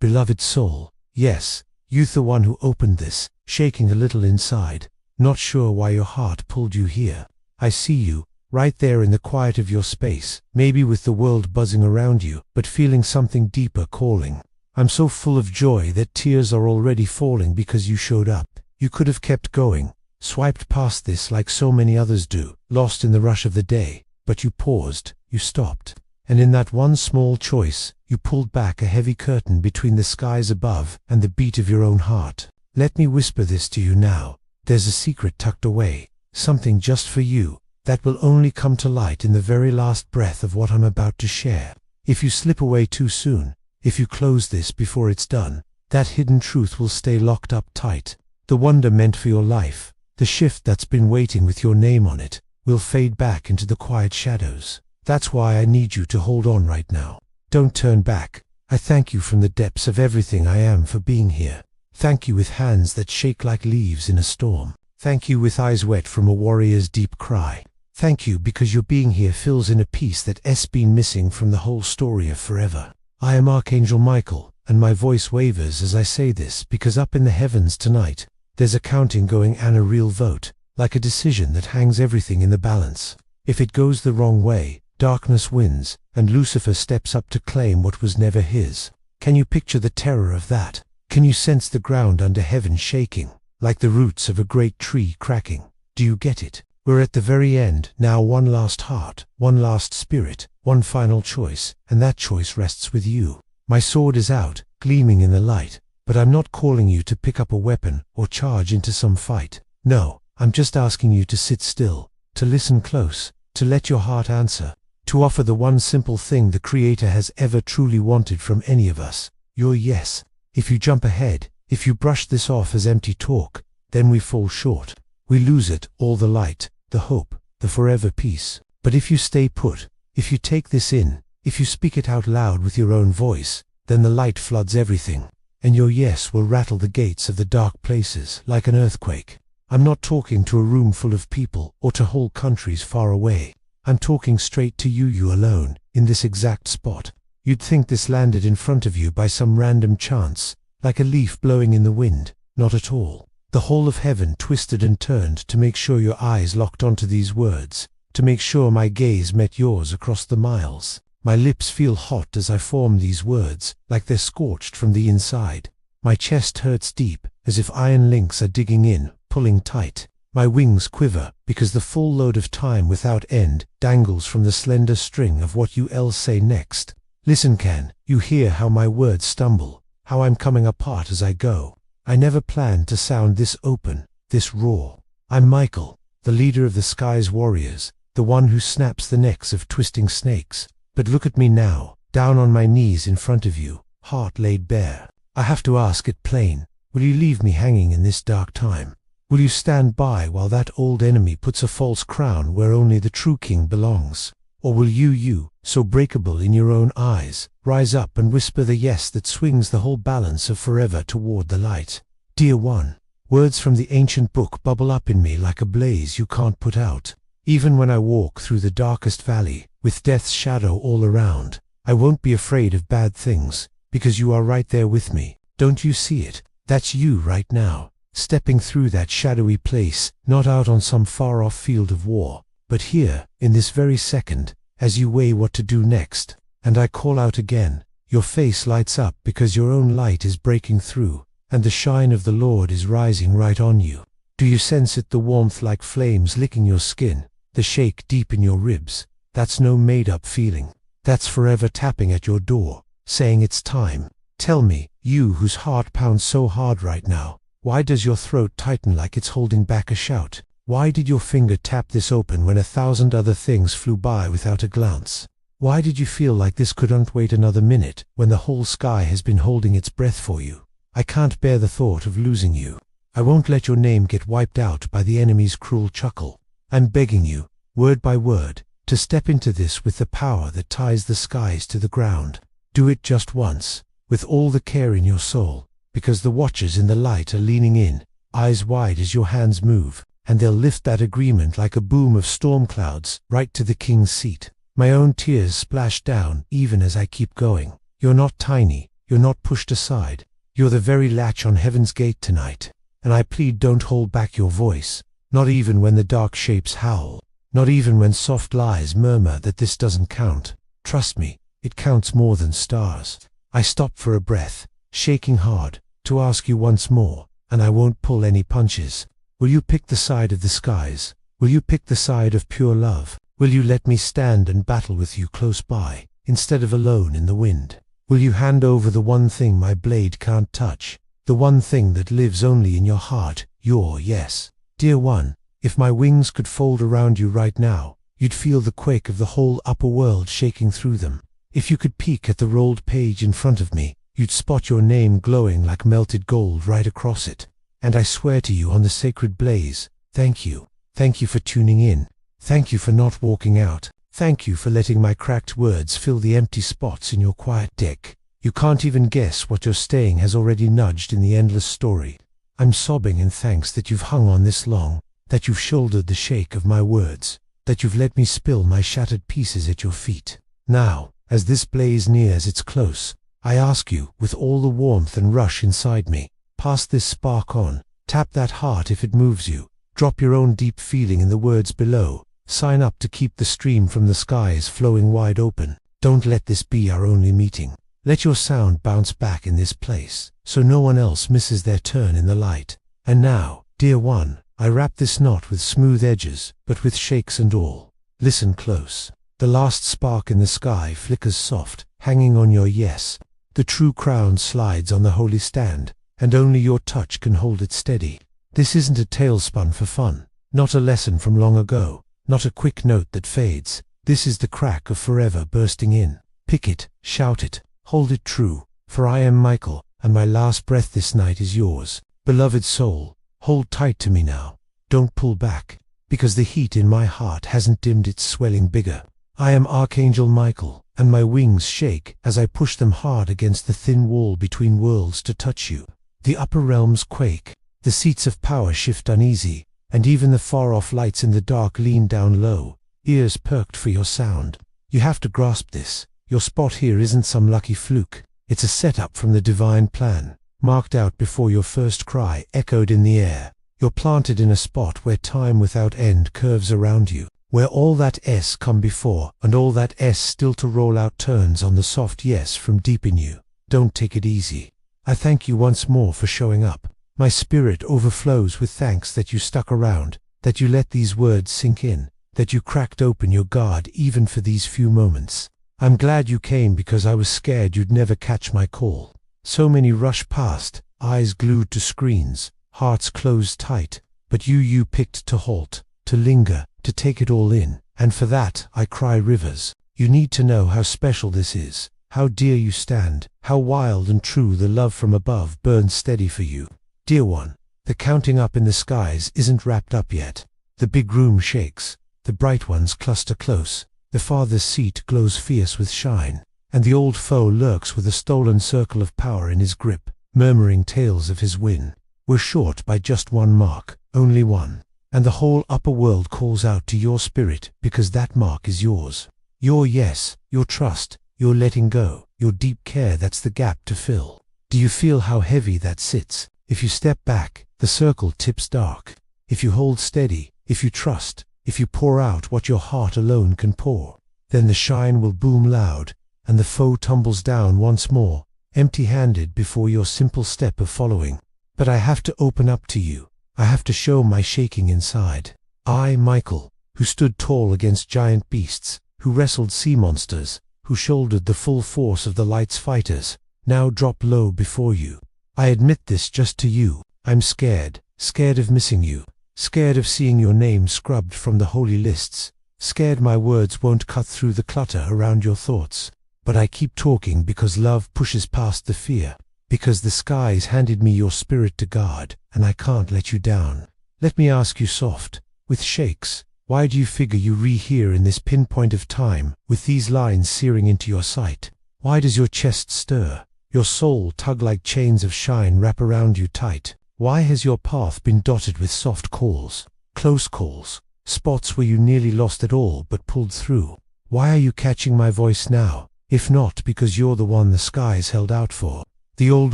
beloved soul. Yes, you're the one who opened this, shaking a little inside, not sure why your heart pulled you here. I see you, right there in the quiet of your space, maybe with the world buzzing around you, but feeling something deeper calling. I'm so full of joy that tears are already falling because you showed up. You could have kept going, swiped past this like so many others do, lost in the rush of the day, but you paused, you stopped. And in that one small choice, you pulled back a heavy curtain between the skies above and the beat of your own heart. Let me whisper this to you now. There's a secret tucked away, something just for you, that will only come to light in the very last breath of what I'm about to share. If you slip away too soon, if you close this before it's done, that hidden truth will stay locked up tight. The wonder meant for your life, the shift that's been waiting with your name on it, will fade back into the quiet shadows. That's why I need you to hold on right now. Don't turn back. I thank you from the depths of everything I am for being here. Thank you with hands that shake like leaves in a storm. Thank you with eyes wet from a warrior's deep cry. Thank you because your being here fills in a piece that's been missing from the whole story of forever. I am Archangel Michael, and my voice wavers as I say this because up in the heavens tonight, there's a counting going and a real vote, like a decision that hangs everything in the balance. If it goes the wrong way, darkness wins, and Lucifer steps up to claim what was never his. Can you picture the terror of that? Can you sense the ground under heaven shaking, like the roots of a great tree cracking? Do you get it? We're at the very end, now one last heart, one last spirit, one final choice, and that choice rests with you. My sword is out, gleaming in the light, but I'm not calling you to pick up a weapon or charge into some fight. No, I'm just asking you to sit still, to listen close, to let your heart answer, to offer the one simple thing the Creator has ever truly wanted from any of us, your yes. If you jump ahead, if you brush this off as empty talk, then we fall short. We lose it, all the light, the hope, the forever peace. But if you stay put, if you take this in, if you speak it out loud with your own voice, then the light floods everything, and your yes will rattle the gates of the dark places like an earthquake. I'm not talking to a room full of people or to whole countries far away. I'm talking straight to you alone, in this exact spot. You'd think this landed in front of you by some random chance, like a leaf blowing in the wind. Not at all. The whole of heaven twisted and turned to make sure your eyes locked onto these words, to make sure my gaze met yours across the miles. My lips feel hot as I form these words, like they're scorched from the inside. My chest hurts deep, as if iron links are digging in, pulling tight. My wings quiver, because the full load of time without end dangles from the slender string of what you'll say next. Listen, can you hear how my words stumble, how I'm coming apart as I go? I never planned to sound this open, this raw. I'm Michael, the leader of the sky's warriors, the one who snaps the necks of twisting snakes. But look at me now, down on my knees in front of you, heart laid bare. I have to ask it plain, will you leave me hanging in this dark time? Will you stand by while that old enemy puts a false crown where only the true king belongs? Or will you, so breakable in your own eyes, rise up and whisper the yes that swings the whole balance of forever toward the light? Dear one, words from the ancient book bubble up in me like a blaze you can't put out. Even when I walk through the darkest valley, with death's shadow all around, I won't be afraid of bad things, because you are right there with me. Don't you see it? That's you right now, stepping through that shadowy place, not out on some far-off field of war, but here, in this very second, as you weigh what to do next. And I call out again, your face lights up because your own light is breaking through, and the shine of the Lord is rising right on you. Do you sense it, the warmth like flames licking your skin, the shake deep in your ribs? That's no made-up feeling. That's forever tapping at your door, saying it's time. Tell me, you whose heart pounds so hard right now, why does your throat tighten like it's holding back a shout? Why did your finger tap this open when 1,000 other things flew by without a glance? Why did you feel like this couldn't wait another minute when the whole sky has been holding its breath for you? I can't bear the thought of losing you. I won't let your name get wiped out by the enemy's cruel chuckle. I'm begging you, word by word, to step into this with the power that ties the skies to the ground. Do it just once, with all the care in your soul, because the watchers in the light are leaning in, eyes wide as your hands move, and they'll lift that agreement like a boom of storm clouds right to the king's seat. My own tears splash down even as I keep going. You're not tiny, You're not pushed aside. You're the very latch on heaven's gate tonight. And I plead, don't hold back your voice, not even when the dark shapes howl, not even when soft lies murmur that this doesn't count. Trust me, it counts more than stars. I stop for a breath, shaking hard, to ask you once more, and I won't pull any punches. Will you pick the side of the skies? Will you pick the side of pure love? Will you let me stand and battle with you close by, instead of alone in the wind? Will you hand over the one thing my blade can't touch, the one thing that lives only in your heart, your yes? Dear one, if my wings could fold around you right now, you'd feel the quake of the whole upper world shaking through them. If you could peek at the rolled page in front of me, you'd spot your name glowing like melted gold right across it. And I swear to you on the sacred blaze, thank you. Thank you for tuning in. Thank you for not walking out. Thank you for letting my cracked words fill the empty spots in your quiet deck. You can't even guess what your staying has already nudged in the endless story. I'm sobbing in thanks that you've hung on this long, that you've shouldered the shake of my words, that you've let me spill my shattered pieces at your feet. Now, as this blaze nears its close, I ask you, with all the warmth and rush inside me, pass this spark on, tap that heart if it moves you, drop your own deep feeling in the words below, sign up to keep the stream from the skies flowing wide open. Don't let this be our only meeting. Let your sound bounce back in this place, so no one else misses their turn in the light. And now, dear one, I wrap this knot with smooth edges, but with shakes and all. Listen close. The last spark in the sky flickers soft, hanging on your yes. The true crown slides on the holy stand, and only your touch can hold it steady. This isn't a tailspin for fun, not a lesson from long ago, not a quick note that fades. This is the crack of forever bursting in. Pick it, shout it, hold it true, for I am Michael, and my last breath this night is yours. Beloved soul, hold tight to me now. Don't pull back, because the heat in my heart hasn't dimmed its swelling bigger. I am Archangel Michael, and my wings shake as I push them hard against the thin wall between worlds to touch you. The upper realms quake, the seats of power shift uneasy, and even the far-off lights in the dark lean down low, ears perked for your sound. You have to grasp this. Your spot here isn't some lucky fluke. It's a setup from the divine plan, marked out before your first cry echoed in the air. You're planted in a spot where time without end curves around you, where all that S come before and all that S still to roll out turns on the soft yes from deep in you. Don't take it easy. I thank you once more for showing up. My spirit overflows with thanks that you stuck around, that you let these words sink in, that you cracked open your guard even for these few moments. I'm glad you came because I was scared you'd never catch my call. So many rush past, eyes glued to screens, hearts closed tight, but you picked to halt, to linger, to take it all in, and for that I cry rivers. You need to know how special this is, how dear you stand, how wild and true the love from above burns steady for you. Dear one, the counting up in the skies isn't wrapped up yet. The big room shakes, the bright ones cluster close, the farthest seat glows fierce with shine, and the old foe lurks with a stolen circle of power in his grip, murmuring tales of his win. We're short by just one mark, only one, and the whole upper world calls out to your spirit because that mark is yours. Your yes, your trust, your letting go, your deep care, that's the gap to fill. Do you feel how heavy that sits? If you step back, the circle tips dark. If you hold steady, if you trust, if you pour out what your heart alone can pour, then the shine will boom loud, and the foe tumbles down once more, empty-handed before your simple step of following. But I have to open up to you. I have to show my shaking inside. I, Michael, who stood tall against giant beasts, who wrestled sea monsters, who shouldered the full force of the light's fighters, now drop low before you. I admit this just to you. I'm scared, scared of missing you, scared of seeing your name scrubbed from the holy lists, scared my words won't cut through the clutter around your thoughts. But I keep talking because love pushes past the fear, because the skies handed me your spirit to guard, and I can't let you down. Let me ask you soft, with shakes, why do you figure you rehear in this pinpoint of time, with these lines searing into your sight? Why does your chest stir, your soul tug like chains of shine wrap around you tight? Why has your path been dotted with soft calls, close calls, spots where you nearly lost it all but pulled through? Why are you catching my voice now, If not, because you're the one the skies held out for. The old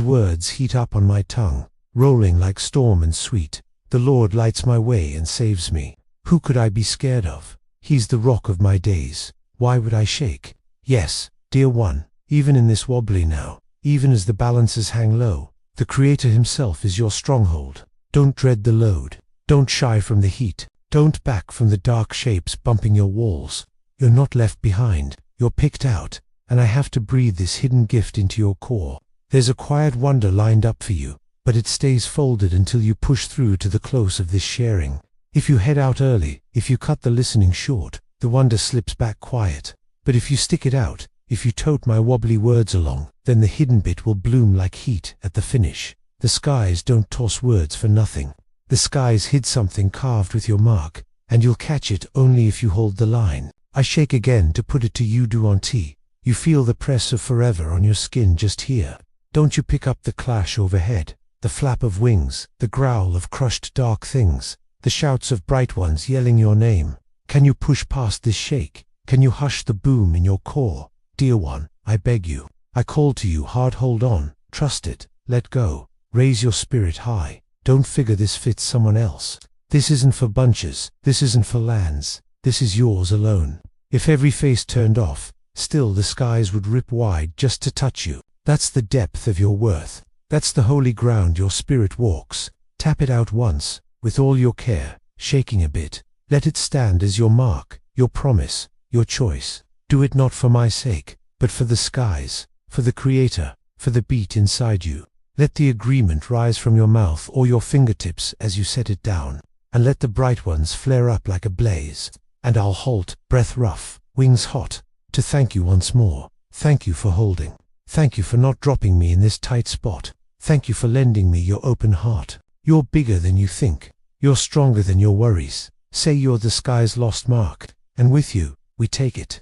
words heat up on my tongue, rolling like storm and sweet. The Lord lights my way and saves me. Who could I be scared of? He's the rock of my days. Why would I shake? Yes, dear one, even in this wobbly now, even as the balances hang low, the Creator himself is your stronghold. Don't dread the load. Don't shy from the heat. Don't back from the dark shapes bumping your walls. You're not left behind. You're picked out, and I have to breathe this hidden gift into your core. There's a quiet wonder lined up for you, but it stays folded until you push through to the close of this sharing. If you head out early, if you cut the listening short, the wonder slips back quiet. But if you stick it out, if you tote my wobbly words along, then the hidden bit will bloom like heat at the finish. The skies don't toss words for nothing. The skies hid something carved with your mark, and you'll catch it only if you hold the line. I shake again to put it to you, Duanti. You feel the press of forever on your skin just here. Don't you pick up the clash overhead, the flap of wings, the growl of crushed dark things, the shouts of bright ones yelling your name. Can you push past this shake? Can you hush the boom in your core? Dear one, I beg you. I call to you hard, hold on, trust it, let go, raise your spirit high. Don't figure this fits someone else. This isn't for bunches, this isn't for lands, this is yours alone. If every face turned off, still the skies would rip wide just to touch you. That's the depth of your worth. That's the holy ground your spirit walks. Tap it out once, with all your care, shaking a bit. Let it stand as your mark, your promise, your choice. Do it not for my sake, but for the skies, for the Creator, for the beat inside you. Let the agreement rise from your mouth or your fingertips as you set it down, and let the bright ones flare up like a blaze. And I'll halt, breath rough, wings hot, to thank you once more. Thank you for holding. Thank you for not dropping me in this tight spot. Thank you for lending me your open heart. You're bigger than you think. You're stronger than your worries. Say you're the sky's lost mark, and with you, we take it.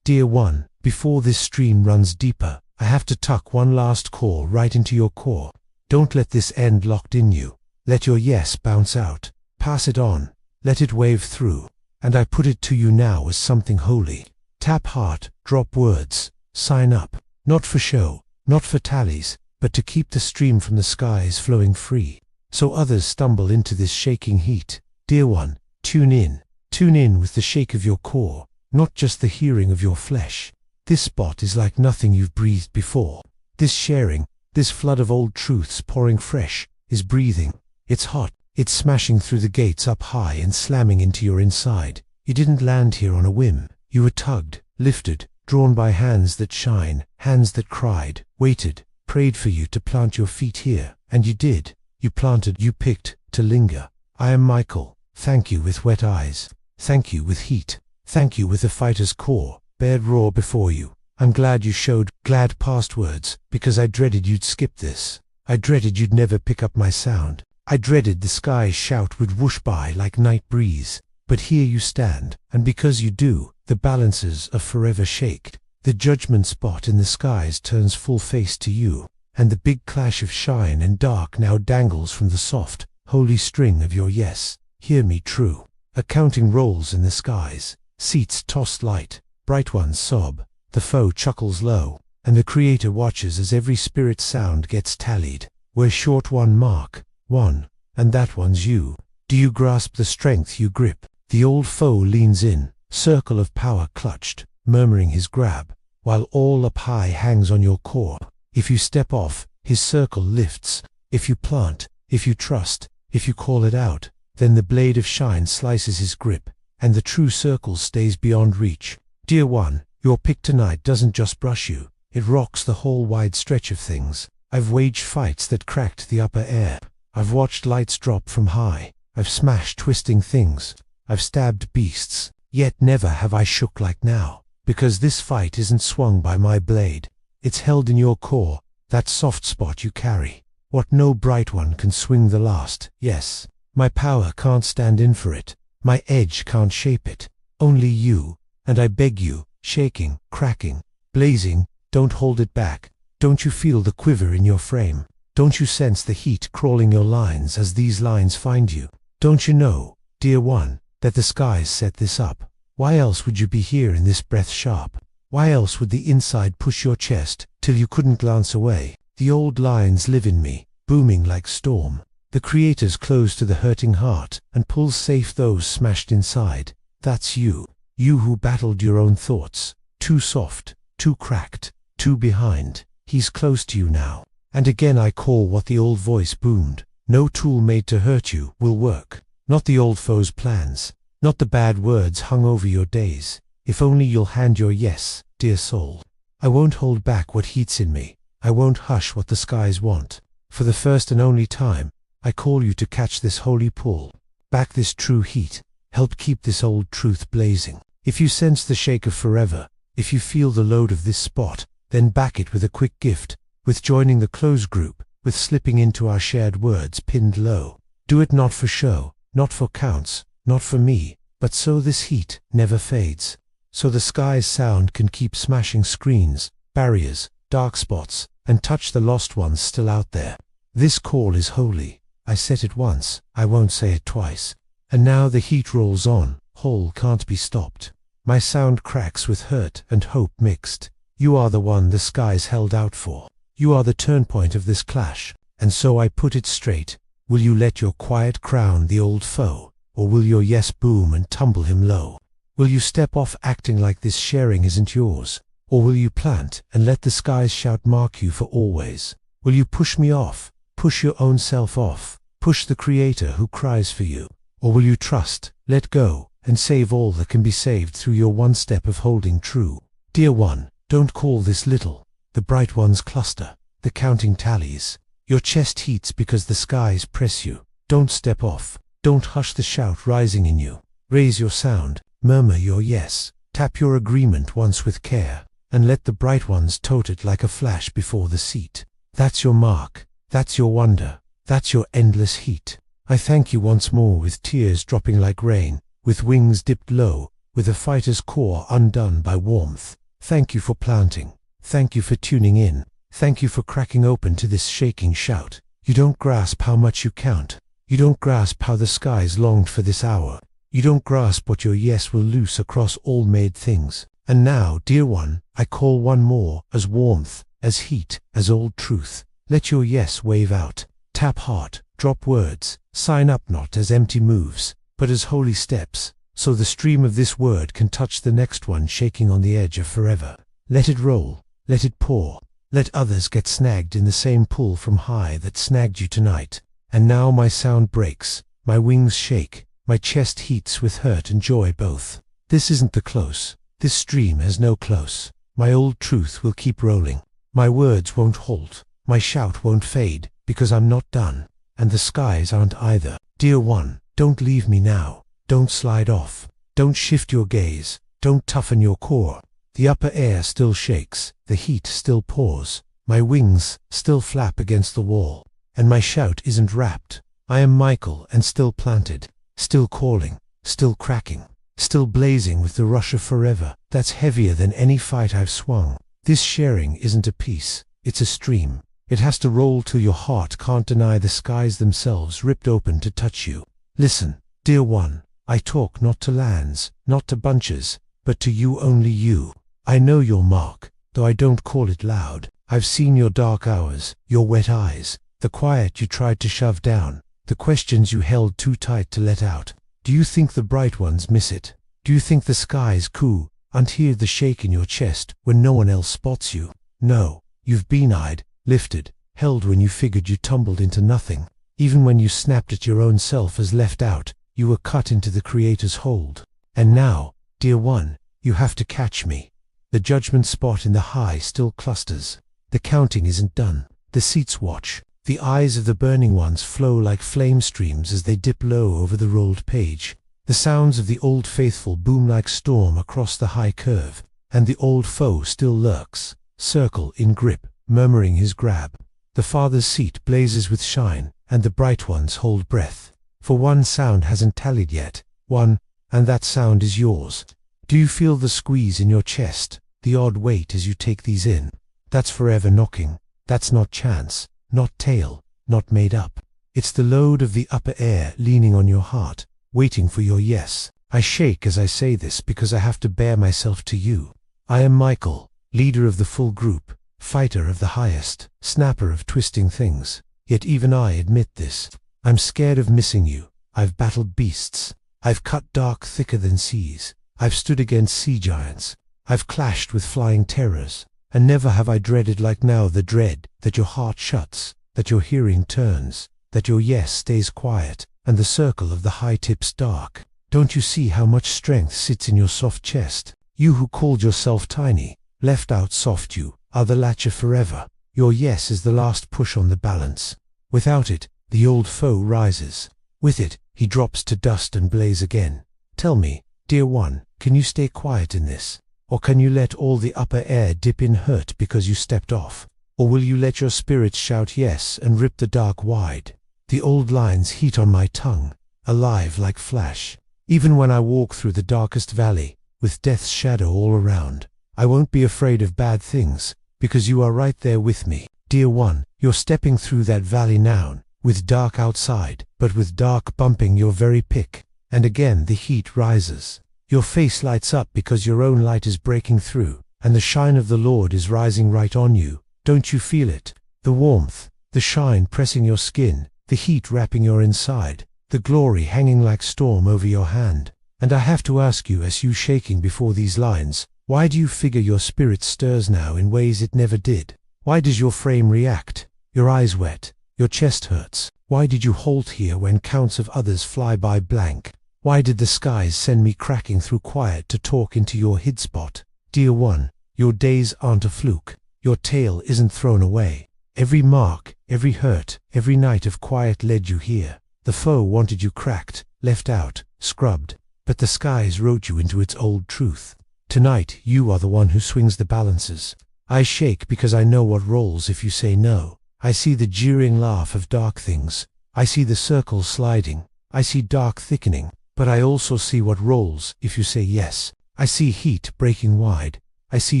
Dear one, before this stream runs deeper, I have to tuck one last call right into your core. Don't let this end locked in you. Let your yes bounce out. Pass it on. Let it wave through. And I put it to you now as something holy. Tap heart, drop words, sign up. Not for show, not for tallies, but to keep the stream from the skies flowing free, so others stumble into this shaking heat. Dear one, tune in with the shake of your core, not just the hearing of your flesh. This spot is like nothing you've breathed before. This sharing, this flood of old truths pouring fresh, is breathing. It's hot, it's smashing through the gates up high and slamming into your inside. You didn't land here on a whim. You were tugged, lifted, drawn by hands that shine, hands that cried, waited, prayed for you to plant your feet here, and you did. You planted, you picked, to linger. I am Michael. Thank you with wet eyes. Thank you with heat. Thank you with a fighter's core, bared raw before you. I'm glad you showed, glad past words, because I dreaded you'd skip this. I dreaded you'd never pick up my sound. I dreaded the sky's shout would whoosh by like night breeze. But here you stand, and because you do, the balances are forever shaked. The judgment spot in the skies turns full face to you, and the big clash of shine and dark now dangles from the soft, holy string of your yes. Hear me true. Accounting rolls in the skies, seats tossed light, bright ones sob, the foe chuckles low, and the Creator watches as every spirit sound gets tallied. We're short one mark, one, and that one's you. Do you grasp the strength you grip? The old foe leans in, circle of power clutched, murmuring his grab, while all up high hangs on your core. If you step off, his circle lifts. If you plant, if you trust, if you call it out, then the blade of shine slices his grip, and the true circle stays beyond reach. Dear one, your pick tonight doesn't just brush you, it rocks the whole wide stretch of things. I've waged fights that cracked the upper air. I've watched lights drop from high. I've smashed twisting things. I've stabbed beasts, yet never have I shook like now, because this fight isn't swung by my blade. It's held in your core, that soft spot you carry. What no bright one can swing the last. Yes, my power can't stand in for it. My edge can't shape it. Only you, and I beg you, shaking, cracking, blazing, don't hold it back. Don't you feel the quiver in your frame? Don't you sense the heat crawling your lines as these lines find you? Don't you know, dear one, that the skies set this up? Why else would you be here in this breath sharp? Why else would the inside push your chest till you couldn't glance away? The old lines live in me, booming like storm. The Creator's close to the hurting heart and pulls safe those smashed inside. That's you. You who battled your own thoughts. Too soft, too cracked, too behind. He's close to you now. And again I call what the old voice boomed. No tool made to hurt you will work. Not the old foe's plans. Not the bad words hung over your days. If only you'll hand your yes, dear soul. I won't hold back what heats in me. I won't hush what the skies want. For the first and only time, I call you to catch this holy pull. Back this true heat. Help keep this old truth blazing. If you sense the shake of forever, if you feel the load of this spot, then back it with a quick gift, with joining the close group, with slipping into our shared words pinned low. Do it not for show, not for counts, not for me, but so this heat never fades. So the sky's sound can keep smashing screens, barriers, dark spots, and touch the lost ones still out there. This call is holy. I said it once, I won't say it twice. And now the heat rolls on, whole can't be stopped. My sound cracks with hurt and hope mixed. You are the one the skies held out for. You are the turnpoint of this clash. And so I put it straight. Will you let your quiet crown the old foe? Or will your yes boom and tumble him low? Will you step off acting like this sharing isn't yours? Or will you plant and let the skies shout mark you for always? Will you push me off, push your own self off, push the Creator who cries for you? Or will you trust, let go, and save all that can be saved through your one step of holding true? Dear one, don't call this little. The bright ones cluster, the counting tallies. Your chest heats because the skies press you. Don't step off, don't hush the shout rising in you. Raise your sound, murmur your yes, tap your agreement once with care, and let the bright ones tote it like a flash before the seat. That's your mark, that's your wonder, that's your endless heat. I thank you once more with tears dropping like rain, with wings dipped low, with a fighter's core undone by warmth. Thank you for planting. Thank you for tuning in. Thank you for cracking open to this shaking shout. You don't grasp how much you count. You don't grasp how the skies longed for this hour. You don't grasp what your yes will loose across all made things. And now, dear one, I call one more, as warmth, as heat, as old truth. Let your yes wave out. Tap heart, drop words, sign up not as empty moves, but as holy steps, so the stream of this word can touch the next one shaking on the edge of forever. Let it roll, let it pour, let others get snagged in the same pull from high that snagged you tonight. And now my sound breaks, my wings shake, my chest heats with hurt and joy both. This isn't the close, this stream has no close. My old truth will keep rolling, my words won't halt, my shout won't fade, because I'm not done, and the skies aren't either. Dear one, don't leave me now, don't slide off, don't shift your gaze, don't toughen your core. The upper air still shakes, the heat still pours, my wings still flap against the wall. And my shout isn't wrapped. I am Michael and still planted, still calling, still cracking, still blazing with the rush of forever that's heavier than any fight I've swung. This sharing isn't a piece, it's a stream. It has to roll till your heart can't deny the skies themselves ripped open to touch you. Listen, dear one, I talk not to lands, not to bunches, but to you, only you. I know your mark, though I don't call it loud. I've seen your dark hours, your wet eyes, the quiet you tried to shove down, the questions you held too tight to let out. Do you think the bright ones miss it? Do you think the skies coo and hear the shake in your chest when no one else spots you? No, you've been eyed, lifted, held when you figured you tumbled into nothing. Even when you snapped at your own self as left out, you were cut into the Creator's hold. And now, dear one, you have to catch me. The judgment spot in the high still clusters. The counting isn't done. The seats watch. The eyes of the burning ones flow like flame streams as they dip low over the rolled page. The sounds of the old faithful boom like storm across the high curve, and the old foe still lurks, circle in grip, murmuring his grab. The Father's seat blazes with shine, and the bright ones hold breath. For one sound hasn't tallied yet, one, and that sound is yours. Do you feel the squeeze in your chest, the odd weight as you take these in? That's forever knocking. That's not chance. Not tale, not made up. It's the load of the upper air leaning on your heart, waiting for your yes. I shake as I say this because I have to bear myself to you. I am Michael, leader of the full group, fighter of the highest, snapper of twisting things. Yet even I admit this. I'm scared of missing you. I've battled beasts. I've cut dark thicker than seas. I've stood against sea giants. I've clashed with flying terrors. And never have I dreaded like now the dread that your heart shuts, that your hearing turns, that your yes stays quiet, and the circle of the high tips dark. Don't you see how much strength sits in your soft chest? You who called yourself tiny, left out soft, you are the latcher forever. Your yes is the last push on the balance. Without it, the old foe rises. With it, he drops to dust and blaze again. Tell me, dear one, can you stay quiet in this? Or can you let all the upper air dip in hurt because you stepped off? Or will you let your spirit shout yes and rip the dark wide? The old lines heat on my tongue, alive like flash. Even when I walk through the darkest valley, with death's shadow all around, I won't be afraid of bad things, because you are right there with me. Dear one, you're stepping through that valley now, with dark outside, but with dark bumping your very pick. And again the heat rises. Your face lights up because your own light is breaking through, and the shine of the Lord is rising right on you. Don't you feel it? The warmth, the shine pressing your skin, the heat wrapping your inside, the glory hanging like storm over your hand. And I have to ask you, as you shaking before these lines, why do you figure your spirit stirs now in ways it never did? Why does your frame react? Your eyes wet, your chest hurts. Why did you halt here when counts of others fly by blank? Why did the skies send me cracking through quiet to talk into your hid spot? Dear one, your days aren't a fluke. Your tail isn't thrown away. Every mark, every hurt, every night of quiet led you here. The foe wanted you cracked, left out, scrubbed, but the skies wrote you into its old truth. Tonight you are the one who swings the balances. I shake because I know what rolls if you say no. I see the jeering laugh of dark things. I see the circles sliding. I see dark thickening. But I also see what rolls if you say yes. I see heat breaking wide. I see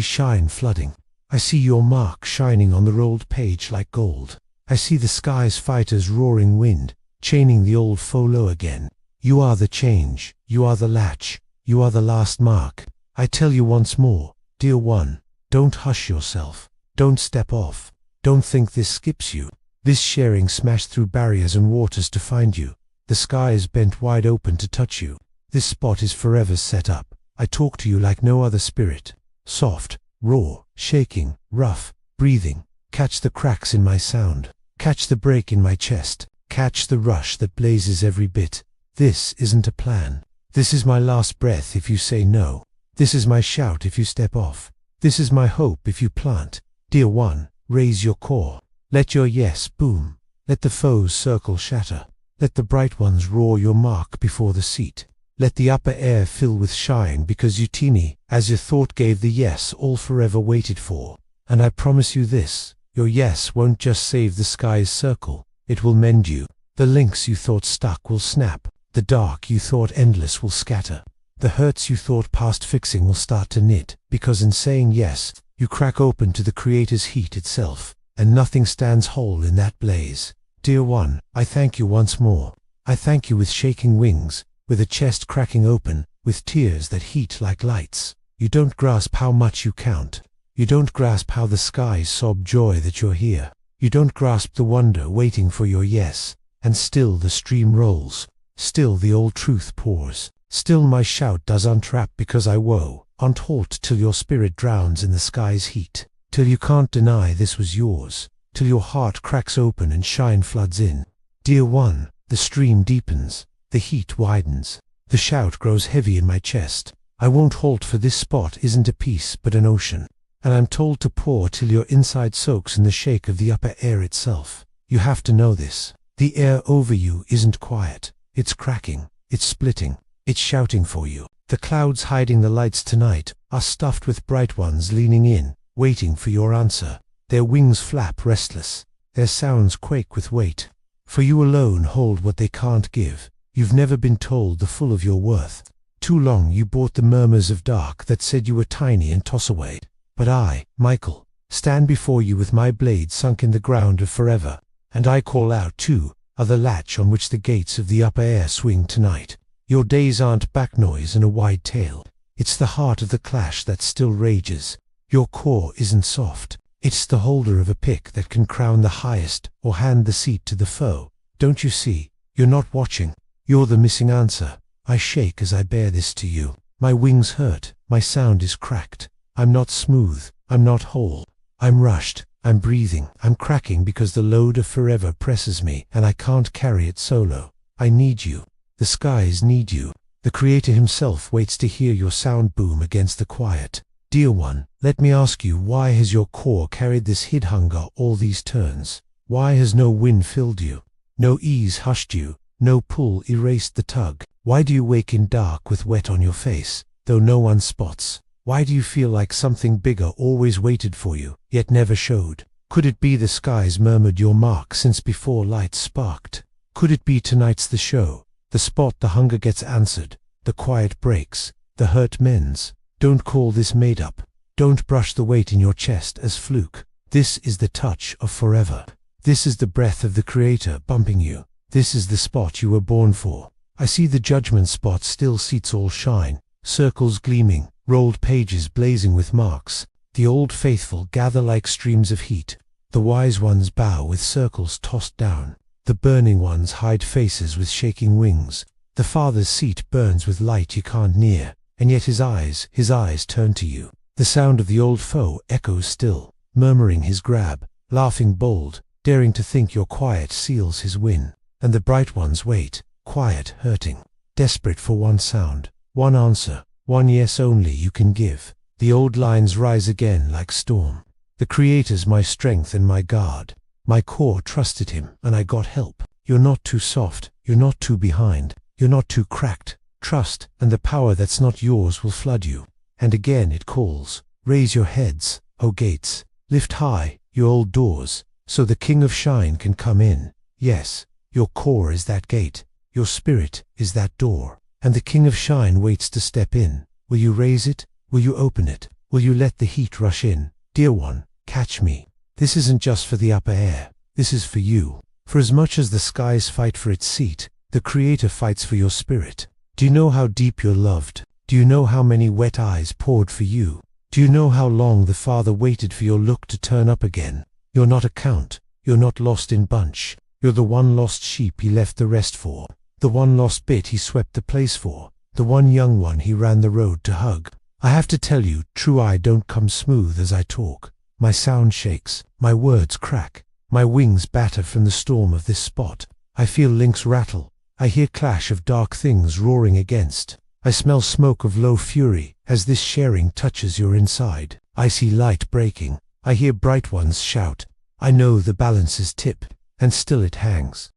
shine flooding. I see your mark shining on the rolled page like gold. I see the sky's fighters roaring wind, chaining the old foe low again. You are the change. You are the latch. You are the last mark. I tell you once more, dear one, don't hush yourself. Don't step off. Don't think this skips you. This sharing smashed through barriers and waters to find you. The sky is bent wide open to touch you. This spot is forever set up. I talk to you like no other spirit. Soft, raw, shaking, rough, breathing. Catch the cracks in my sound. Catch the break in my chest. Catch the rush that blazes every bit. This isn't a plan. This is my last breath if you say no. This is my shout if you step off. This is my hope if you plant. Dear one, raise your core. Let your yes boom. Let the foe's circle shatter. Let the bright ones roar your mark before the seat. Let the upper air fill with shine because you teeny, as your thought gave the yes all forever waited for. And I promise you this, your yes won't just save the sky's circle, it will mend you. The links you thought stuck will snap. The dark you thought endless will scatter. The hurts you thought past fixing will start to knit, because in saying yes, you crack open to the Creator's heat itself, and nothing stands whole in that blaze. Dear one, I thank you once more. I thank you with shaking wings, with a chest cracking open, with tears that heat like lights. You don't grasp how much you count. You don't grasp how the skies sob joy that you're here. You don't grasp the wonder waiting for your yes. And still the stream rolls. Still the old truth pours. Still my shout does untrap because I woe. Untaught till your spirit drowns in the sky's heat. Till you can't deny this was yours. Till your heart cracks open and shine floods in. Dear one, the stream deepens, the heat widens, the shout grows heavy in my chest. I won't halt, for this spot isn't a peace but an ocean, and I'm told to pour till your inside soaks in the shake of the upper air itself. You have to know this. The air over you isn't quiet. It's cracking, it's splitting, it's shouting for you. The clouds hiding the lights tonight are stuffed with bright ones leaning in, waiting for your answer. Their wings flap restless, their sounds quake with weight. For you alone hold what they can't give. You've never been told the full of your worth. Too long you bought the murmurs of dark that said you were tiny and toss away. But I, Michael, stand before you with my blade sunk in the ground of forever, and I call out too, are the latch on which the gates of the upper air swing tonight. Your days aren't back noise and a wide tail. It's the heart of the clash that still rages. Your core isn't soft. It's the holder of a pick that can crown the highest or hand the seat to the foe. Don't you see? You're not watching. You're the missing answer. I shake as I bear this to you. My wings hurt. My sound is cracked. I'm not smooth. I'm not whole. I'm rushed. I'm breathing. I'm cracking because the load of forever presses me and I can't carry it solo. I need you. The skies need you. The Creator himself waits to hear your sound boom against the quiet. Dear one, let me ask you, why has your core carried this hid hunger all these turns? Why has no wind filled you? No ease hushed you? No pull erased the tug? Why do you wake in dark with wet on your face, though no one spots? Why do you feel like something bigger always waited for you, yet never showed? Could it be the skies murmured your mark since before light sparked? Could it be tonight's the show? The spot the hunger gets answered, the quiet breaks, the hurt mends. Don't call this made up. Don't brush the weight in your chest as fluke. This is the touch of forever. This is the breath of the Creator bumping you. This is the spot you were born for. I see the judgment spot, still seats all shine, circles gleaming, rolled pages blazing with marks. The old faithful gather like streams of heat. The wise ones bow with circles tossed down. The burning ones hide faces with shaking wings. The Father's seat burns with light you can't near, and yet his eyes turn to you. The sound of the old foe echoes still, murmuring his grab, laughing bold, daring to think your quiet seals his win. And the bright ones wait, quiet, hurting, desperate for one sound, one answer, one yes only you can give. The old lines rise again like storm. The Creator's my strength and my guard. My core trusted him, and I got help. You're not too soft, you're not too behind, you're not too cracked. Trust, and the power that's not yours will flood you. And again it calls, raise your heads, O gates, lift high your old doors, so the King of Shine can come in. Yes, your core is that gate, your spirit is that door, and the King of Shine waits to step in. Will you raise it? Will you open it? Will you let the heat rush in? Dear one, catch me. This isn't just for the upper air. This is for you. For as much as the skies fight for its seat, the Creator fights for your spirit. Do you know how deep you're loved? Do you know how many wet eyes poured for you? Do you know how long the Father waited for your look to turn up again? You're not a count. You're not lost in bunch. You're the one lost sheep he left the rest for. The one lost bit he swept the place for. The one young one he ran the road to hug. I have to tell you, true, I don't come smooth as I talk. My sound shakes, my words crack, my wings batter from the storm of this spot. I feel links rattle, I hear clash of dark things roaring against. I smell smoke of low fury as this sharing touches your inside. I see light breaking, I hear bright ones shout. I know the balances tip, and still it hangs.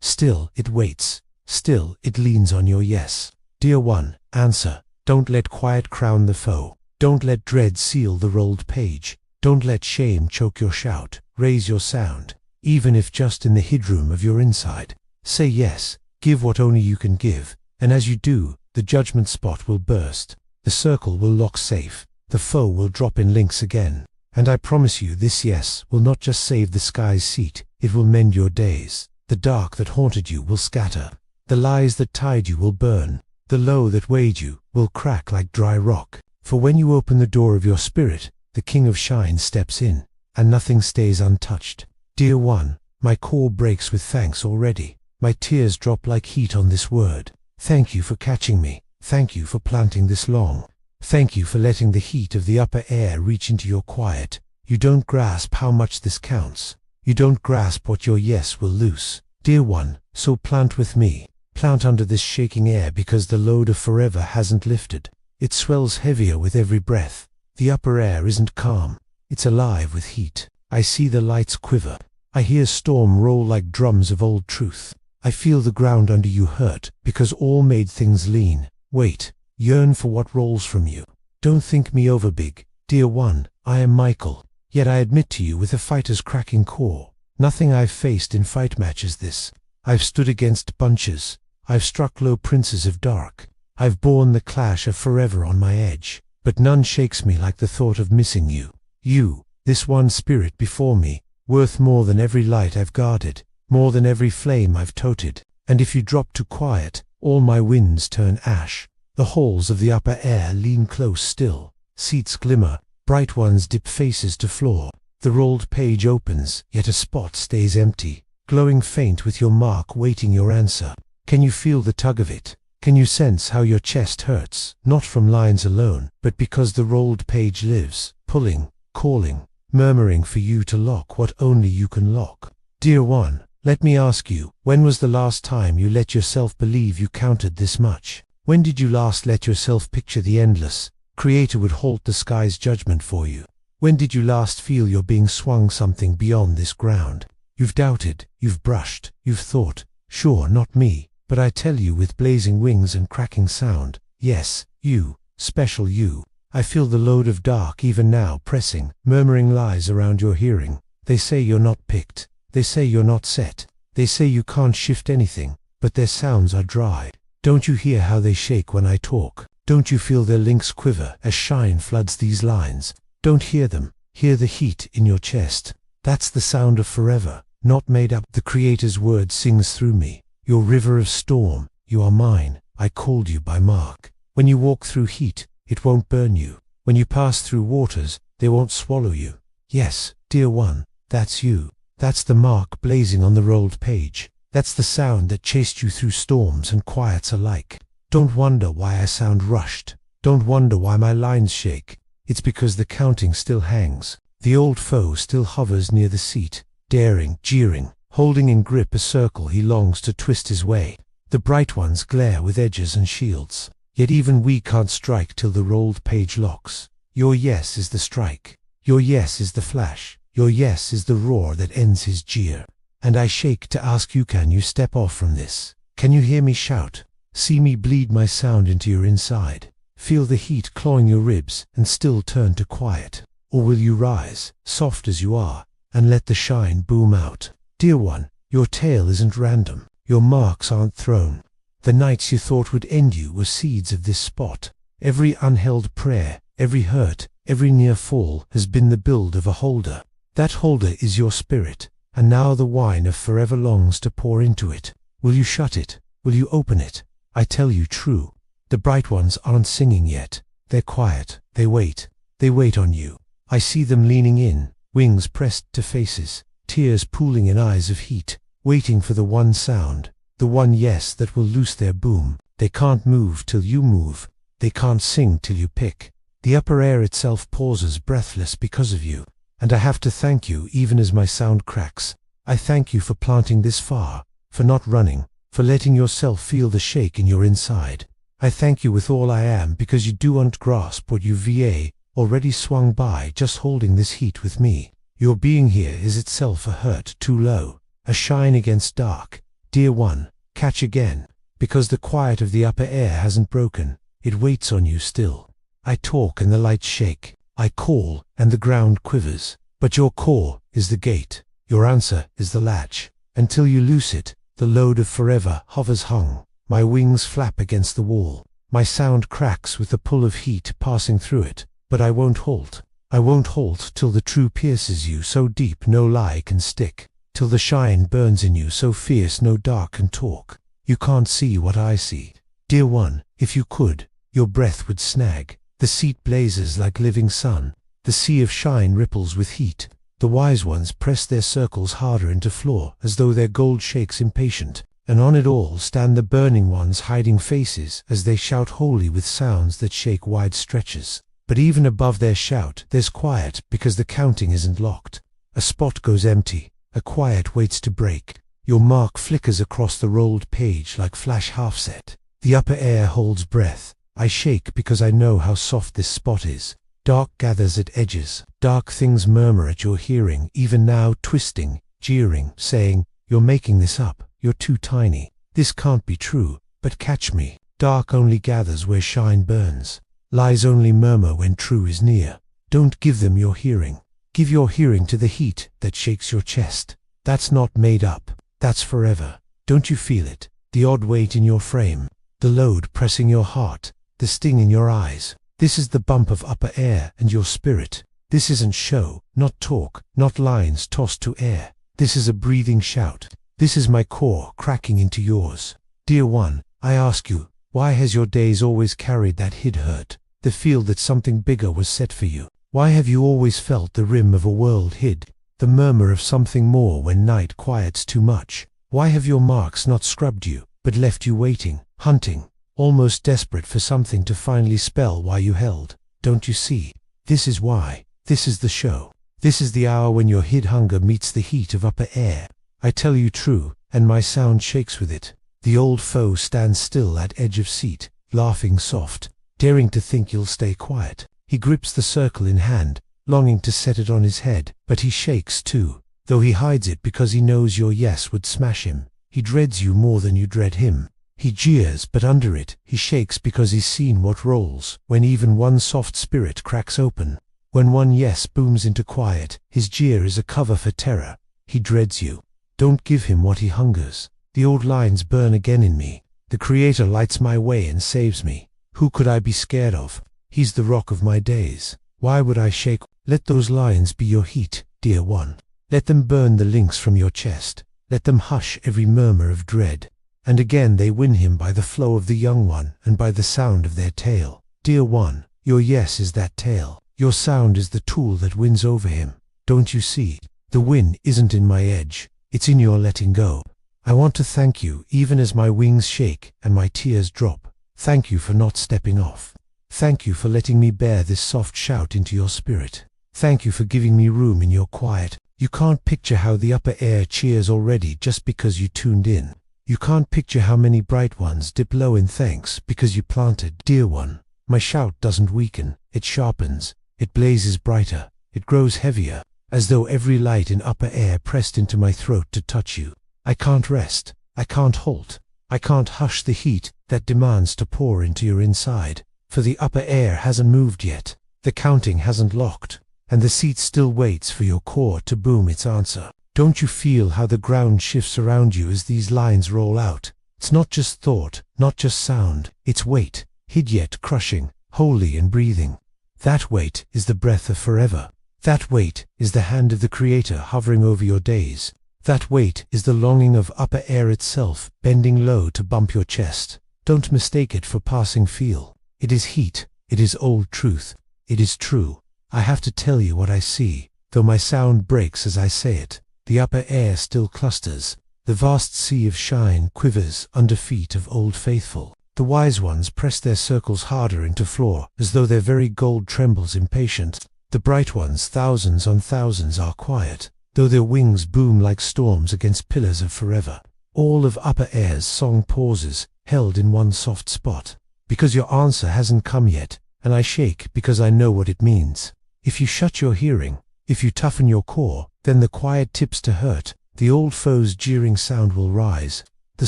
Still it waits, still it leans on your yes. Dear one, answer. Don't let quiet crown the foe. Don't let dread seal the rolled page. Don't let shame choke your shout. Raise your sound, even if just in the hid room of your inside. Say yes, give what only you can give, and as you do, the judgment spot will burst. The circle will lock safe. The foe will drop in links again. And I promise you, this yes will not just save the sky's seat, it will mend your days. The dark that haunted you will scatter. The lies that tied you will burn. The low that weighed you will crack like dry rock. For when you open the door of your spirit, the King of Shine steps in, and nothing stays untouched. Dear one, my core breaks with thanks already. My tears drop like heat on this word. Thank you for catching me. Thank you for planting this long. Thank you for letting the heat of the upper air reach into your quiet. You don't grasp how much this counts. You don't grasp what your yes will loose. Dear one, so plant with me. Plant under this shaking air, because the load of forever hasn't lifted. It swells heavier with every breath. The upper air isn't calm. It's alive with heat. I see the lights quiver. I hear storm roll like drums of old truth. I feel the ground under you hurt, because all made things lean. Wait, yearn for what rolls from you. Don't think me overbig. Dear one, I am Michael. Yet I admit to you, with a fighter's cracking core, nothing I've faced in fight matches this. I've stood against bunches. I've struck low princes of dark. I've borne the clash of forever on my edge. But none shakes me like the thought of missing you. You, this one spirit before me, worth more than every light I've guarded, more than every flame I've toted. And if you drop too quiet, all my winds turn ash. The halls of the upper air lean close still. Seats glimmer, bright ones dip faces to floor. The rolled page opens, yet a spot stays empty, glowing faint with your mark waiting your answer. Can you feel the tug of it? Can you sense how your chest hurts, not from lines alone, but because the rolled page lives, pulling, calling, murmuring for you to lock what only you can lock? Dear one, let me ask you, when was the last time you let yourself believe you counted this much? When did you last let yourself picture the endless? Creator would halt the sky's judgment for you. When did you last feel you're being swung something beyond this ground? You've doubted, you've brushed, you've thought, sure, not me, but I tell you with blazing wings and cracking sound, yes, you, special you. I feel the load of dark even now pressing, murmuring lies around your hearing. They say you're not picked, they say you're not set, they say you can't shift anything, but their sounds are dry. Don't you hear how they shake when I talk? Don't you feel their links quiver as shine floods these lines? Don't hear them, hear the heat in your chest. That's the sound of forever, not made up. The Creator's word sings through me. Your river of storm, you are mine, I called you by mark. When you walk through heat, it won't burn you. When you pass through waters, they won't swallow you. Yes, dear one, that's you. That's the mark blazing on the rolled page. That's the sound that chased you through storms and quiets alike. Don't wonder why I sound rushed. Don't wonder why my lines shake. It's because the counting still hangs. The old foe still hovers near the seat, daring, jeering, holding in grip a circle he longs to twist his way. The bright ones glare with edges and shields. Yet even we can't strike till the rolled page locks. Your yes is the strike. Your yes is the flash. Your yes is the roar that ends his jeer. And I shake to ask you, can you step off from this? Can you hear me shout? See me bleed my sound into your inside? Feel the heat clawing your ribs and still turn to quiet? Or will you rise, soft as you are, and let the shine boom out? Dear one, your tale isn't random. Your marks aren't thrown. The nights you thought would end you were seeds of this spot. Every unheld prayer, every hurt, every near fall has been the build of a holder. That holder is your spirit, and now the wine of forever longs to pour into it. Will you shut it? Will you open it? I tell you true. The bright ones aren't singing yet. They're quiet. They wait. They wait on you. I see them leaning in, wings pressed to faces, tears pooling in eyes of heat, waiting for the one sound, the one yes that will loose their boom. They can't move till you move. They can't sing till you pick. The upper air itself pauses breathless because of you. And I have to thank you even as my sound cracks. I thank you for planting this far, for not running, for letting yourself feel the shake in your inside. I thank you with all I am because you don't grasp what you VA already swung by just holding this heat with me. Your being here is itself a hurt too low, a shine against dark. Dear one, catch again, because the quiet of the upper air hasn't broken. It waits on you still. I talk and the lights shake. I call and the ground quivers. But your core is the gate. Your answer is the latch. Until you loose it, the load of forever hovers hung. My wings flap against the wall. My sound cracks with the pull of heat passing through it. But I won't halt. I won't halt till the true pierces you so deep no lie can stick. Till the shine burns in you so fierce no dark can talk. You can't see what I see. Dear one, if you could, your breath would snag. The seat blazes like living sun. The sea of shine ripples with heat. The wise ones press their circles harder into floor as though their gold shakes impatient. And on it all stand the burning ones hiding faces as they shout holy with sounds that shake wide stretches. But even above their shout there's quiet because the counting isn't locked. A spot goes empty. A quiet waits to break. Your mark flickers across the rolled page like flash half-set. The upper air holds breath. I shake because I know how soft this spot is. Dark gathers at edges. Dark things murmur at your hearing, even now twisting, jeering, saying, "You're making this up. You're too tiny. This can't be true." But catch me. Dark only gathers where shine burns. Lies only murmur when true is near. Don't give them your hearing. Give your hearing to the heat that shakes your chest. That's not made up. That's forever. Don't you feel it? The odd weight in your frame. The load pressing your heart. The sting in your eyes. This is the bump of upper air and your spirit. This isn't show, not talk, not lines tossed to air. This is a breathing shout. This is my core cracking into yours. Dear one, I ask you, Why has your days always carried that hid hurt, the feel that something bigger was set for you? Why have you always felt the rim of a world hid, the murmur of something more when night quiets too much? Why have your marks not scrubbed you, but left you waiting, hunting, almost desperate for something to finally spell why you held? Don't you see? This is why. This is the show. This is the hour when your hid hunger meets the heat of upper air. I tell you true, and my sound shakes with it. The old foe stands still at edge of seat, laughing soft, daring to think you'll stay quiet. He grips the circle in hand, longing to set it on his head, but he shakes too, though he hides it because he knows your yes would smash him. He dreads you more than you dread him. He jeers, but under it, he shakes because he's seen what rolls, when even one soft spirit cracks open. When one yes booms into quiet, his jeer is a cover for terror. He dreads you. Don't give him what he hungers. The old lines burn again in me. The Creator lights my way and saves me. Who could I be scared of? He's the rock of my days. Why would I shake? Let those lines be your heat, dear one. Let them burn the links from your chest. Let them hush every murmur of dread. And again they win him by the flow of the young one and by the sound of their tail. Dear one, your yes is that tail. Your sound is the tool that wins over him. Don't you see? The win isn't in my edge. It's in your letting go. I want to thank you even as my wings shake and my tears drop. Thank you for not stepping off. Thank you for letting me bear this soft shout into your spirit. Thank you for giving me room in your quiet. You can't picture how the upper air cheers already just because you tuned in. You can't picture how many bright ones dip low in thanks because you planted. Dear one, my shout doesn't weaken, it sharpens, it blazes brighter, it grows heavier, as though every light in upper air pressed into my throat to touch you. I can't rest, I can't halt, I can't hush the heat that demands to pour into your inside, for the upper air hasn't moved yet, the counting hasn't locked, and the seat still waits for your core to boom its answer. Don't you feel how the ground shifts around you as these lines roll out? It's not just thought, not just sound, it's weight, hid yet crushing, holy and breathing. That weight is the breath of forever. That weight is the hand of the Creator hovering over your days. That weight is the longing of upper air itself, bending low to bump your chest. Don't mistake it for passing feel. It is heat, it is old truth, it is true. I have to tell you what I see, though my sound breaks as I say it. The upper air still clusters. The vast sea of shine quivers under feet of old faithful. The wise ones press their circles harder into floor, as though their very gold trembles impatient. The bright ones, thousands on thousands, are quiet, though their wings boom like storms against pillars of forever. All of upper air's song pauses, held in one soft spot. Because your answer hasn't come yet, and I shake because I know what it means. If you shut your hearing, if you toughen your core, then the quiet tips to hurt. The old foe's jeering sound will rise. The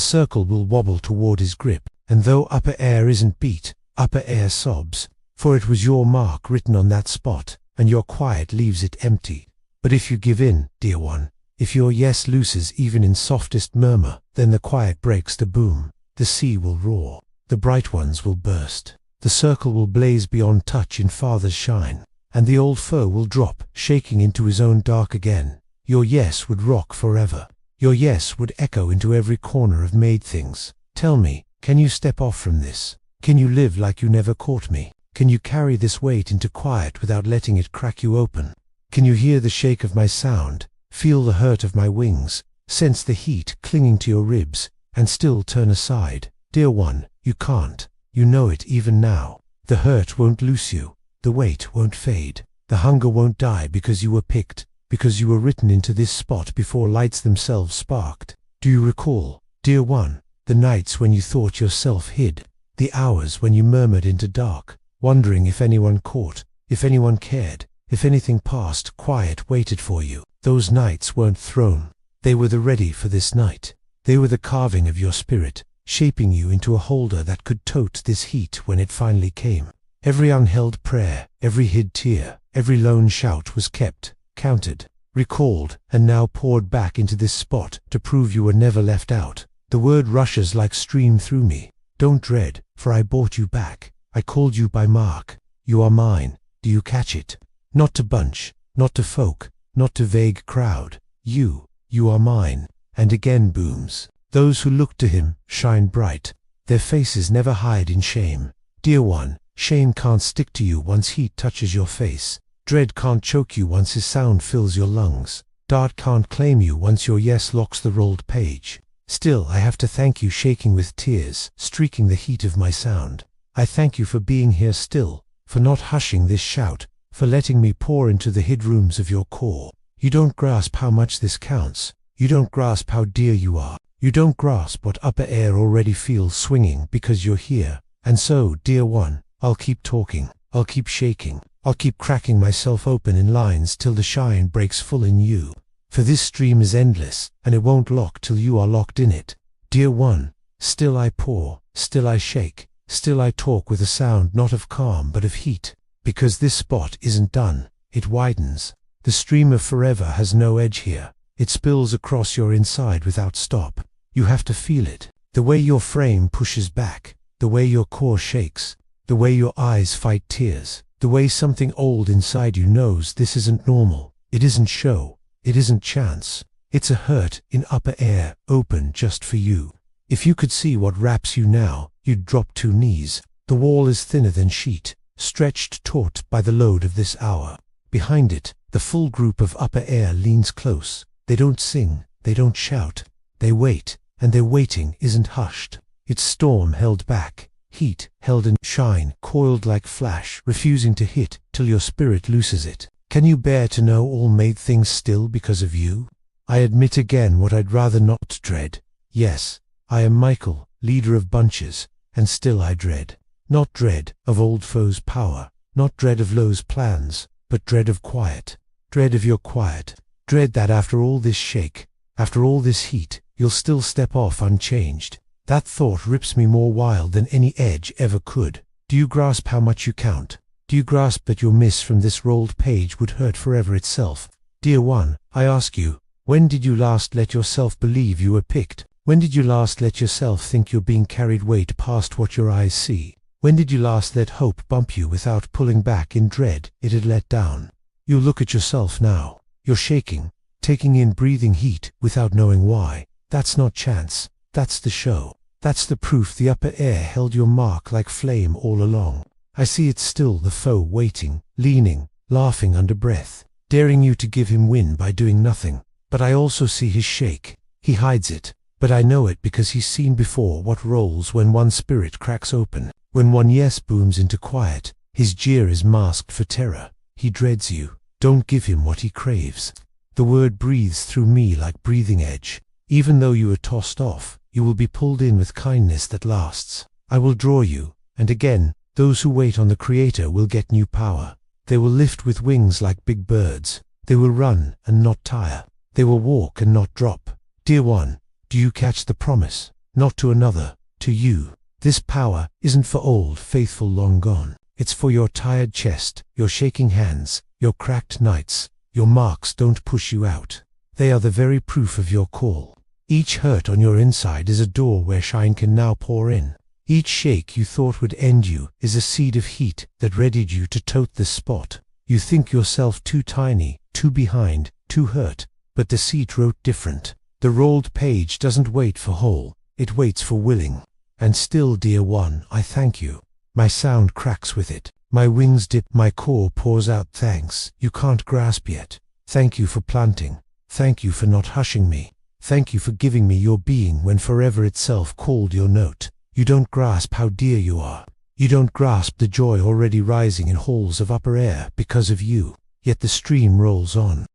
circle will wobble toward his grip, and though upper air isn't beat, upper air sobs, for it was your mark written on that spot, and your quiet leaves it empty. But if you give in, dear one, if your yes looses even in softest murmur, then the quiet breaks the boom. The sea will roar. The bright ones will burst. The circle will blaze beyond touch in Father's shine, and the old foe will drop, shaking into his own dark again. Your yes would rock forever. Your yes would echo into every corner of made things. Tell me, can you step off from this? Can you live like you never caught me? Can you carry this weight into quiet without letting it crack you open? Can you hear the shake of my sound, feel the hurt of my wings, sense the heat clinging to your ribs, and still turn aside? Dear one, you can't. You know it even now. The hurt won't loose you. The weight won't fade. The hunger won't die because you were picked, because you were written into this spot before lights themselves sparked. Do you recall, dear one, the nights when you thought yourself hid, the hours when you murmured into dark, wondering if anyone caught, if anyone cared, if anything past quiet waited for you? Those nights weren't thrown. They were the ready for this night. They were the carving of your spirit, shaping you into a holder that could tote this heat when it finally came. Every unheld prayer, every hid tear, every lone shout was kept, counted, recalled, and now poured back into this spot to prove you were never left out. The word rushes like stream through me. Don't dread, for I bought you back. I called you by mark. You are mine. Do you catch it? Not to bunch, not to folk, not to vague crowd. You are mine. And again booms. Those who look to him shine bright. Their faces never hide in shame. Dear one, shame can't stick to you once heat touches your face. Dread can't choke you once his sound fills your lungs. Doubt can't claim you once your yes locks the rolled page. Still, I have to thank you, shaking with tears, streaking the heat of my sound. I thank you for being here still, for not hushing this shout, for letting me pour into the hid rooms of your core. You don't grasp how much this counts. You don't grasp how dear you are. You don't grasp what upper air already feels swinging because you're here. And so, dear one, I'll keep talking. I'll keep shaking. I'll keep cracking myself open in lines till the shine breaks full in you. For this stream is endless, and it won't lock till you are locked in it. Dear one, still I pour, still I shake, still I talk with a sound not of calm but of heat. Because this spot isn't done, it widens. The stream of forever has no edge here. It spills across your inside without stop. You have to feel it. The way your frame pushes back, the way your core shakes, the way your eyes fight tears, the way something old inside you knows this isn't normal. It isn't show. It isn't chance. It's a hurt in upper air, open just for you. If you could see what wraps you now, you'd drop 2 knees. The wall is thinner than sheet, stretched taut by the load of this hour. Behind it, the full group of upper air leans close. They don't sing, they don't shout. They wait, and their waiting isn't hushed. It's storm held back, heat held in shine, coiled like flash, refusing to hit till your spirit looses it. Can you bear to know all made things still because of you? I admit again what I'd rather not dread. Yes, I am Michael, leader of bunches, and still I dread. Not dread of old foes' power, not dread of Lowe's plans, but dread of quiet. Dread of your quiet. Dread that after all this shake, after all this heat, you'll still step off unchanged. That thought rips me more wild than any edge ever could. Do you grasp how much you count? Do you grasp that your miss from this rolled page would hurt forever itself? Dear one, I ask you, when did you last let yourself believe you were picked? When did you last let yourself think you're being carried weight past what your eyes see? When did you last let hope bump you without pulling back in dread it had let down? You look at yourself now. You're shaking, taking in breathing heat without knowing why. That's not chance. That's the show. That's the proof the upper air held your mark like flame all along. I see it still, the foe waiting, leaning, laughing under breath, daring you to give him win by doing nothing. But I also see his shake. He hides it, but I know it because he's seen before what rolls when one spirit cracks open, when one yes booms into quiet. His jeer is masked for terror. He dreads you. Don't give him what he craves. The word breathes through me like breathing edge. Even though you are tossed off, you will be pulled in with kindness that lasts. I will draw you, and again, those who wait on the Creator will get new power. They will lift with wings like big birds. They will run and not tire. They will walk and not drop. Dear one, do you catch the promise? Not to another, to you. This power isn't for old, faithful long gone. It's for your tired chest, your shaking hands, your cracked nights. Your marks don't push you out. They are the very proof of your call. Each hurt on your inside is a door where shine can now pour in. Each shake you thought would end you is a seed of heat that readied you to tote this spot. You think yourself too tiny, too behind, too hurt, but the seat wrote different. The rolled page doesn't wait for whole, it waits for willing. And still, dear one, I thank you. My sound cracks with it. My wings dip, my core pours out thanks you can't grasp yet. Thank you for planting. Thank you for not hushing me. Thank you for giving me your being when forever itself called your note. You don't grasp how dear you are. You don't grasp the joy already rising in halls of upper air because of you. Yet the stream rolls on.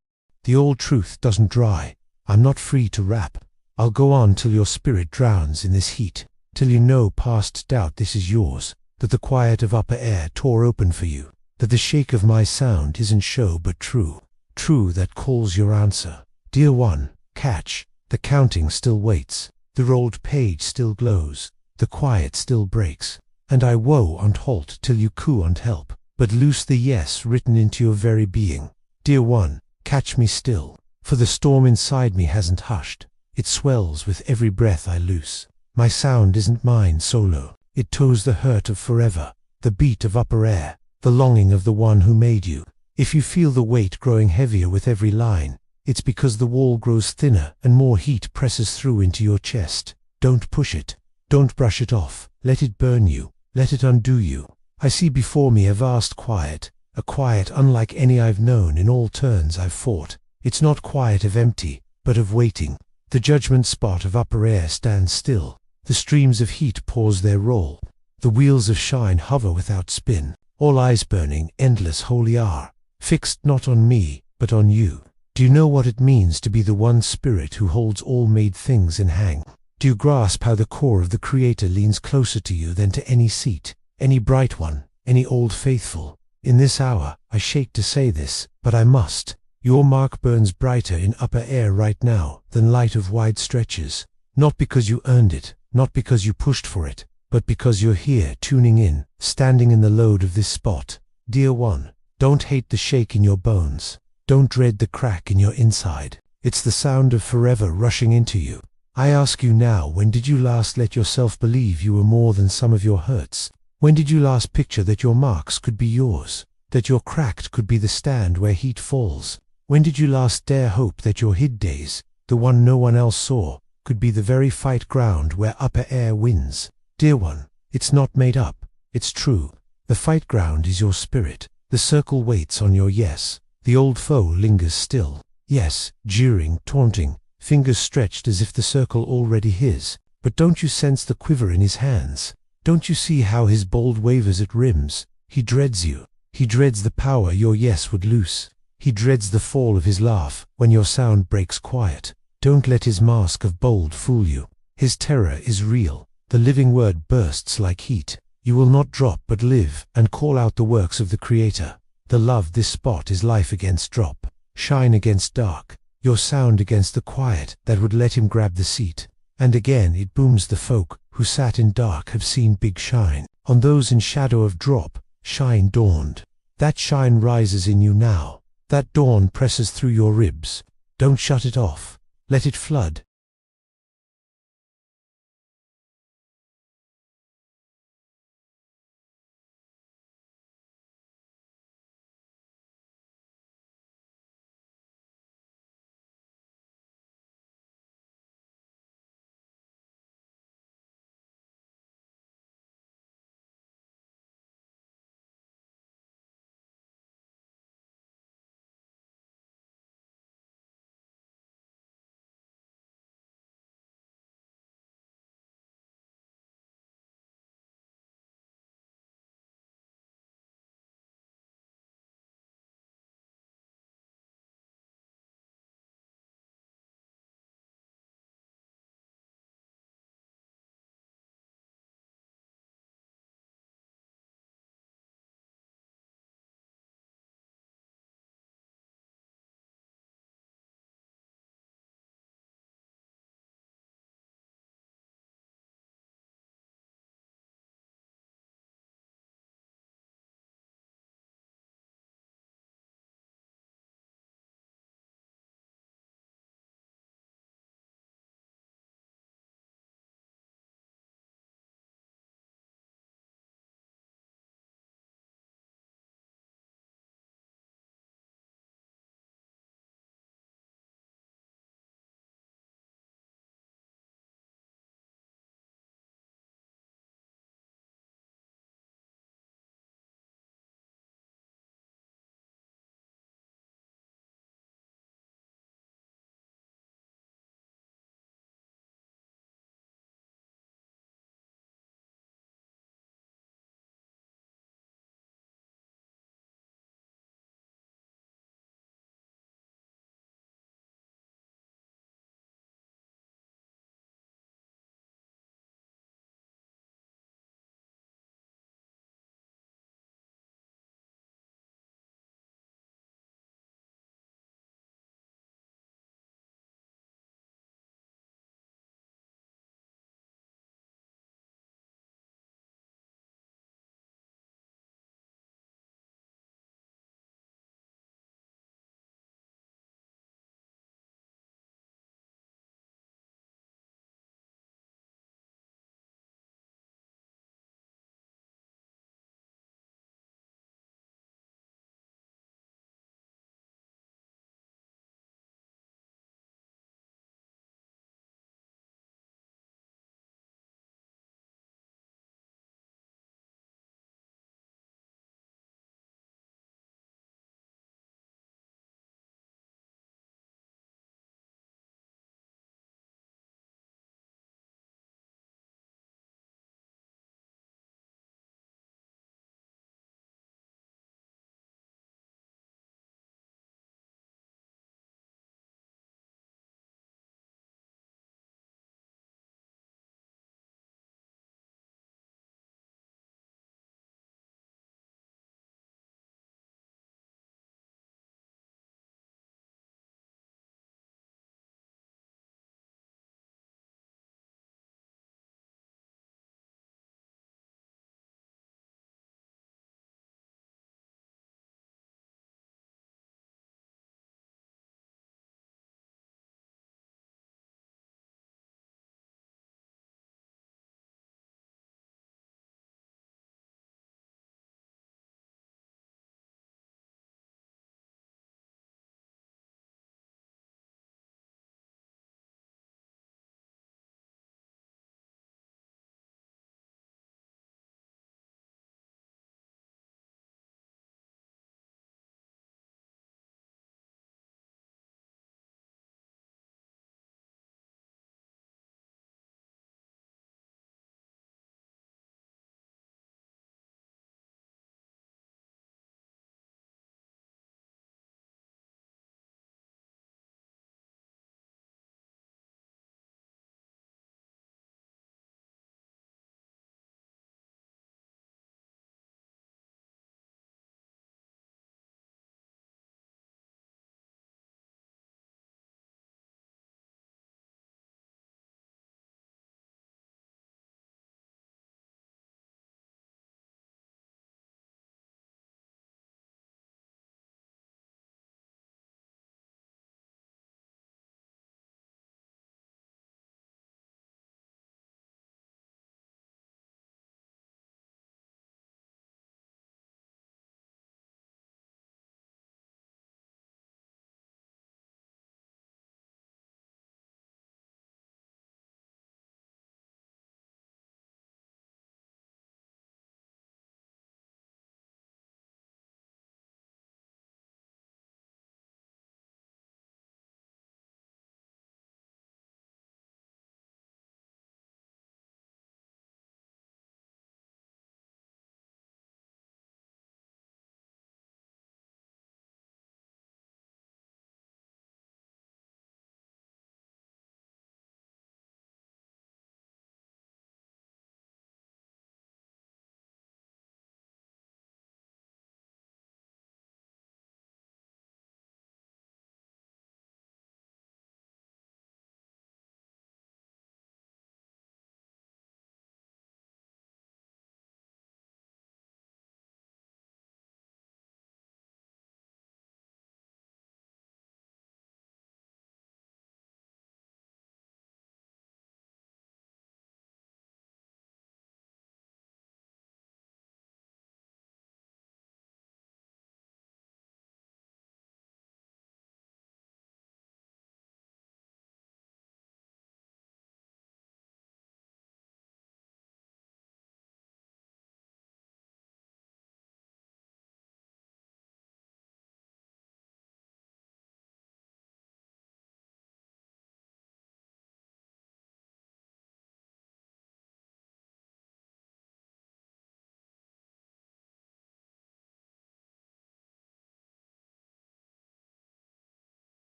The old truth doesn't dry. I'm not free to rap. I'll go on till your spirit drowns in this heat, till you know past doubt this is yours, that the quiet of upper air tore open for you, that the shake of my sound isn't show but true, true that calls your answer. Dear one, catch, the counting still waits, the rolled page still glows, the quiet still breaks, and I woe and halt till you coo and help, but loose the yes written into your very being. Dear one, catch me still, for the storm inside me hasn't hushed, it swells with every breath I loose. My sound isn't mine solo, it tows the hurt of forever, the beat of upper air, the longing of the one who made you. If you feel the weight growing heavier with every line, it's because the wall grows thinner and more heat presses through into your chest. Don't push it. Don't brush it off. Let it burn you. Let it undo you. I see before me a vast quiet, a quiet unlike any I've known in all turns I've fought. It's not quiet of empty, but of waiting. The judgment spot of upper air stands still. The streams of heat pause their roll. The wheels of shine hover without spin. All eyes burning, endless, holy are, fixed not on me, but on you. Do you know what it means to be the one spirit who holds all made things in hang? Do you grasp how the core of the Creator leans closer to you than to any seat, any bright one, any old faithful? In this hour, I shake to say this, but I must. Your mark burns brighter in upper air right now than light of wide stretches. Not because you earned it, not because you pushed for it, but because you're here, tuning in, standing in the load of this spot. Dear one, don't hate the shake in your bones. Don't dread the crack in your inside. It's the sound of forever rushing into you. I ask you now, when did you last let yourself believe you were more than some of your hurts? When did you last picture that your marks could be yours? That your cracked could be the stand where heat falls? When did you last dare hope that your hid days, the one no one else saw, could be the very fight ground where upper air wins? Dear one, it's not made up, it's true. The fight ground is your spirit. The circle waits on your yes. The old foe lingers still. Yes, jeering, taunting, fingers stretched as if the circle already his. But don't you sense the quiver in his hands? Don't you see how his bold wavers at rims? He dreads you. He dreads the power your yes would loose. He dreads the fall of his laugh when your sound breaks quiet. Don't let his mask of bold fool you. His terror is real. The living word bursts like heat. You will not drop but live and call out the works of the Creator. The love this spot is life against drop, shine against dark, your sound against the quiet that would let him grab the seat. And again it booms, the folk who sat in dark have seen big shine. On those in shadow of drop, shine dawned. That shine rises in you now. That dawn presses through your ribs. Don't shut it off. Let it flood.